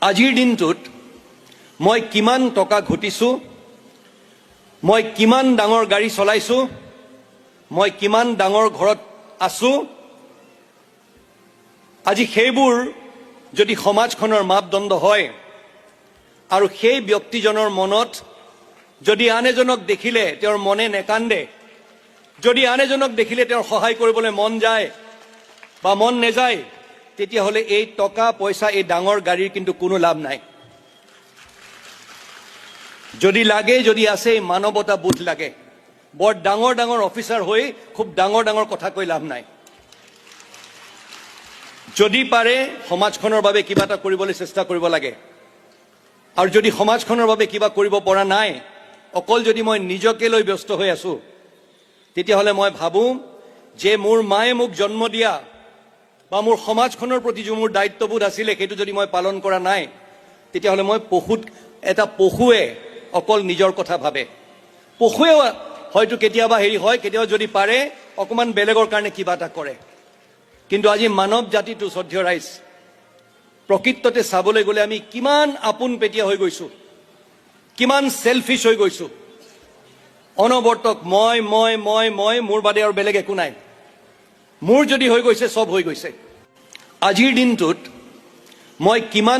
আজিৰ দিনটোত মই কিমান টকা ঘটিছোঁ, মই কিমান ডাঙৰ গাড়ী চলাইছোঁ, মই কিমান ডাঙৰ ঘৰত আছোঁ, আজি সেইবোৰ যদি সমাজখনৰ মাপদণ্ড হয় আৰু সেই ব্যক্তিজনৰ মনত যদি আন এজনক দেখিলে তেওঁৰ মনে নেকান্দে, যদি আন এজনক দেখিলে তেওঁৰ সহায় কৰিবলৈ মন যায় বা মন নেযায়, তেতিয়াহ'লে এই টকা পইচা এই ডাঙৰ গাড়ীৰ কিন্তু কোনো লাভ নাই। যদি লাগে, যদি আছে, মানৱতা বোধ লাগে। বৰ ডাঙৰ ডাঙৰ অফিচাৰ হৈ খুব ডাঙৰ ডাঙৰ কথা কৈ লাভ নাই। যদি পাৰে সমাজখনৰ বাবে কিবা এটা কৰিবলৈ চেষ্টা কৰিব লাগে, আৰু যদি সমাজখনৰ বাবে কিবা কৰিব পৰা নাই, অকল যদি মই নিজকে লৈ ব্যস্ত হৈ আছোঁ, তেতিয়াহ'লে মই ভাবোঁ যে মোৰ মায়ে মোক জন্ম দিয়া বা মোৰ সমাজখনৰ প্ৰতি যে মোৰ দায়িত্ববোধ আছিলে সেইটো যদি মই পালন কৰা নাই, তেতিয়াহ'লে মই এটা পশুৱে অকল নিজৰ কথা ভাবে। পশুৱেও হয়তো কেতিয়াবা হয়, কেতিয়াবা যদি পাৰে অকণমান বেলেগৰ কাৰণে কিবা এটা কৰে। কিন্তু আজি মানৱ জাতিটো শ্ৰদ্ধেয় ৰাইজ, প্ৰকৃততে চাবলৈ গ'লে আমি কিমান আপোনপেটীয়া হৈ গৈছোঁ, কিমান চেলফিছ হৈ গৈছোঁ। অনবৰ্তক মই মই মই মই মোৰ বাদে আৰু বেলেগ একো নাই। মোৰ যদি হৈ গৈছে, চব হৈ গৈছে। আজিৰ দিনটোত মই কিমান